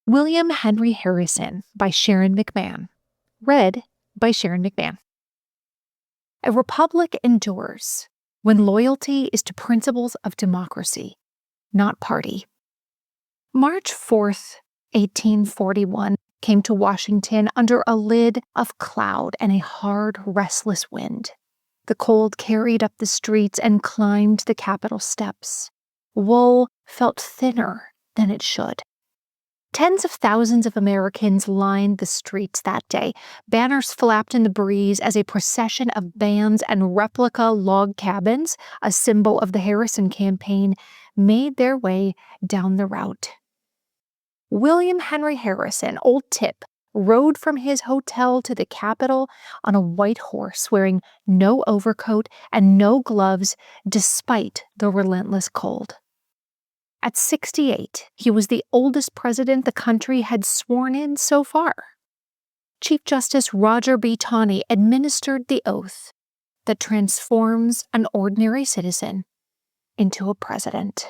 William Henry Harrison by Sharon McMahon. Read by Sharon McMahon. A republic endures when loyalty is to principles of democracy, not party. March 4th, 1841 came to Washington under a lid of cloud and a hard, restless wind. The cold carried up the streets and climbed the Capitol steps. Wool felt thinner than it should. Tens of thousands of Americans lined the streets that day. Banners flapped in the breeze as a procession of bands and replica log cabins, a symbol of the Harrison campaign, made their way down the route. William Henry Harrison, Old Tip, rode from his hotel to the Capitol on a white horse, wearing no overcoat and no gloves despite the relentless cold. At 68, he was the oldest president the country had sworn in so far. Chief Justice Roger B. Taney administered the oath that transforms an ordinary citizen into a president.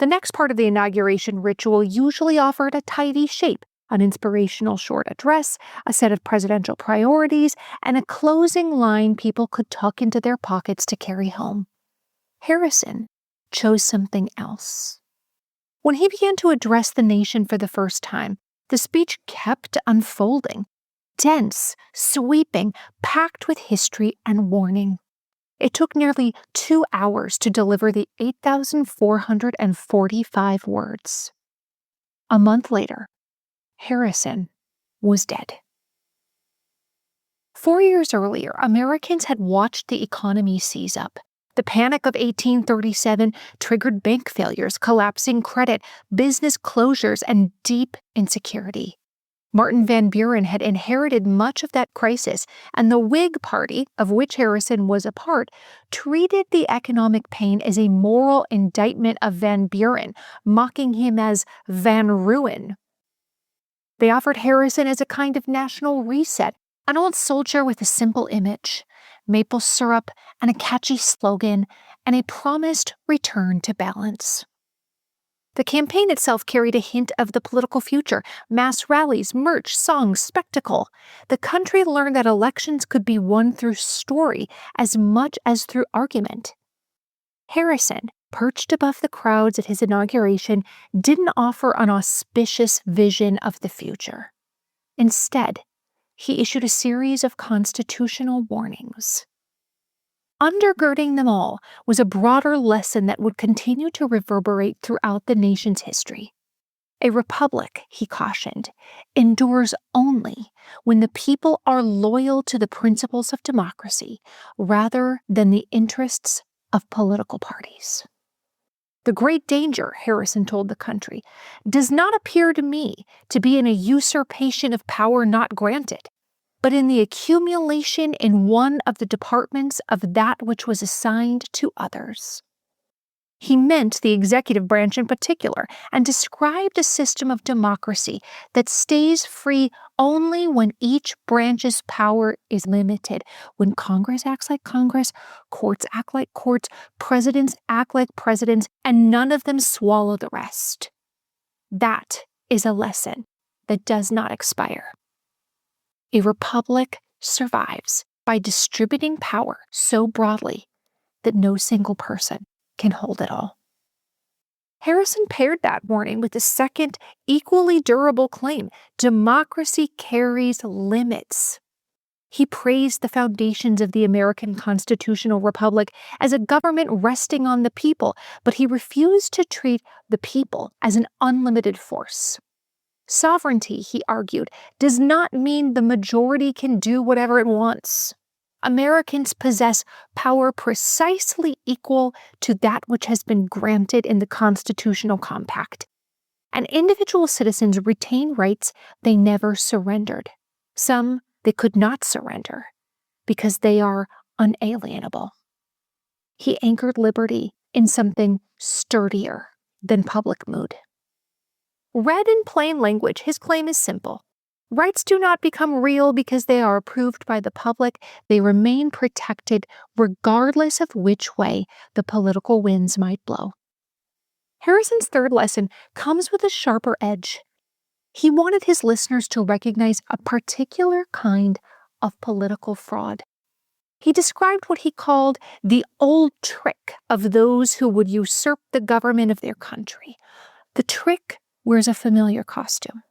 The next part of the inauguration ritual usually offered a tidy shape, an inspirational short address, a set of presidential priorities, and a closing line people could tuck into their pockets to carry home. Harrison chose something else. When he began to address the nation for the first time, the speech kept unfolding, dense, sweeping, packed with history and warning. It took nearly 2 hours to deliver the 8,445 words. A month later, Harrison was dead. 4 years earlier, Americans had watched the economy seize up. The panic of 1837 triggered bank failures, collapsing credit, business closures, and deep insecurity. Martin Van Buren had inherited much of that crisis, and the Whig Party, of which Harrison was a part, treated the economic pain as a moral indictment of Van Buren, mocking him as Van Ruin. They offered Harrison as a kind of national reset, an old soldier with a simple image, maple syrup and a catchy slogan, and a promised return to balance. The campaign itself carried a hint of the political future: mass rallies, merch, songs, spectacle. The country learned that elections could be won through story as much as through argument. Harrison, perched above the crowds at his inauguration, didn't offer an auspicious vision of the future. Instead, he issued a series of constitutional warnings. Undergirding them all was a broader lesson that would continue to reverberate throughout the nation's history. A republic, he cautioned, endures only when the people are loyal to the principles of democracy rather than the interests of political parties. The great danger, Harrison told the country, does not appear to me to be in a usurpation of power not granted, but in the accumulation in one of the departments of that which was assigned to others. He meant the executive branch in particular, and described a system of democracy that stays free only when each branch's power is limited, when Congress acts like Congress, courts act like courts, presidents act like presidents, and none of them swallow the rest. That is a lesson that does not expire. A republic survives by distributing power so broadly that no single person can hold it all. Harrison paired that warning with a second, equally durable claim: democracy carries limits. He praised the foundations of the American constitutional republic as a government resting on the people, but he refused to treat the people as an unlimited force. Sovereignty, he argued, does not mean the majority can do whatever it wants. Americans possess power precisely equal to that which has been granted in the constitutional compact, and individual citizens retain rights they never surrendered. Some they could not surrender because they are unalienable. He anchored liberty in something sturdier than public mood. Read in plain language, his claim is simple. Rights do not become real because they are approved by the public. They remain protected regardless of which way the political winds might blow. Harrison's third lesson comes with a sharper edge. He wanted his listeners to recognize a particular kind of political fraud. He described what he called the old trick of those who would usurp the government of their country. The trick wears a familiar costume.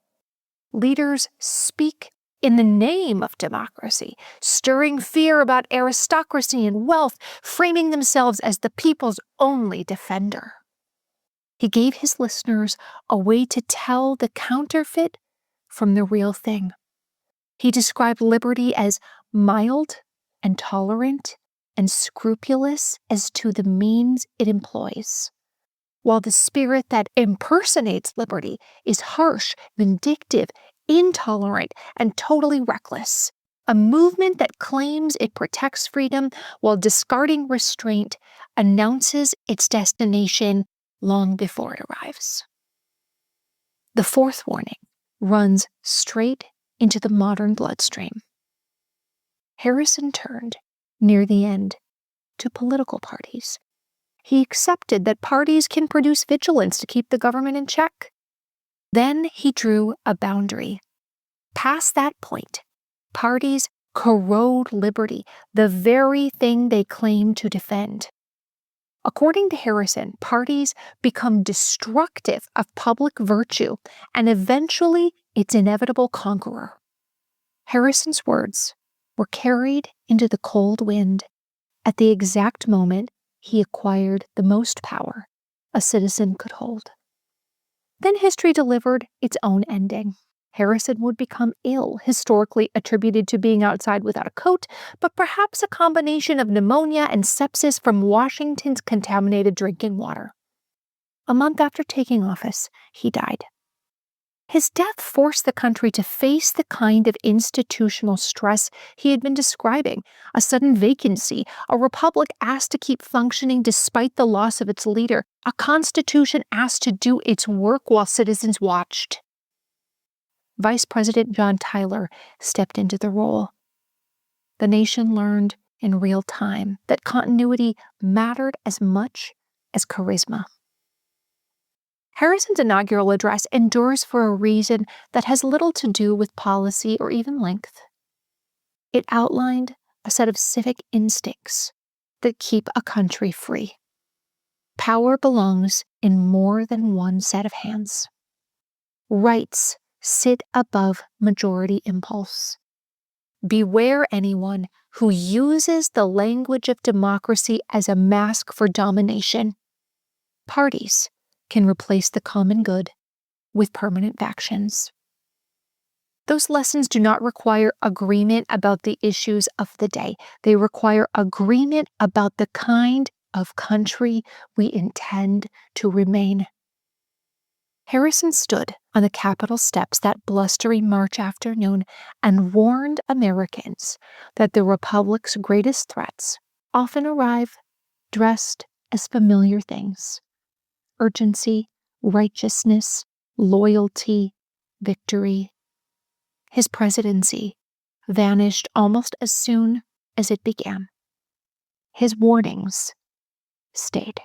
Leaders speak in the name of democracy, stirring fear about aristocracy and wealth, framing themselves as the people's only defender. He gave his listeners a way to tell the counterfeit from the real thing. He described liberty as mild and tolerant and scrupulous as to the means it employs, while the spirit that impersonates liberty is harsh, vindictive, intolerant, and totally reckless. A movement that claims it protects freedom while discarding restraint announces its destination long before it arrives. The fourth warning runs straight into the modern bloodstream. Harrison turned, near the end, to political parties. He accepted that parties can produce vigilance to keep the government in check. Then he drew a boundary. Past that point, parties corrode liberty, the very thing they claim to defend. According to Harrison, parties become destructive of public virtue and eventually its inevitable conqueror. Harrison's words were carried into the cold wind at the exact moment he acquired the most power a citizen could hold. Then history delivered its own ending. Harrison would become ill, historically attributed to being outside without a coat, but perhaps a combination of pneumonia and sepsis from Washington's contaminated drinking water. A month after taking office, he died. His death forced the country to face the kind of institutional stress he had been describing: a sudden vacancy, a republic asked to keep functioning despite the loss of its leader, a constitution asked to do its work while citizens watched. Vice President John Tyler stepped into the role. The nation learned in real time that continuity mattered as much as charisma. Harrison's inaugural address endures for a reason that has little to do with policy or even length. It outlined a set of civic instincts that keep a country free. Power belongs in more than one set of hands. Rights sit above majority impulse. Beware anyone who uses the language of democracy as a mask for domination. Parties can replace the common good with permanent factions. Those lessons do not require agreement about the issues of the day. They require agreement about the kind of country we intend to remain. Harrison stood on the Capitol steps that blustery March afternoon and warned Americans that the Republic's greatest threats often arrive dressed as familiar things: urgency, righteousness, loyalty, victory. His presidency vanished almost as soon as it began. His warnings stayed.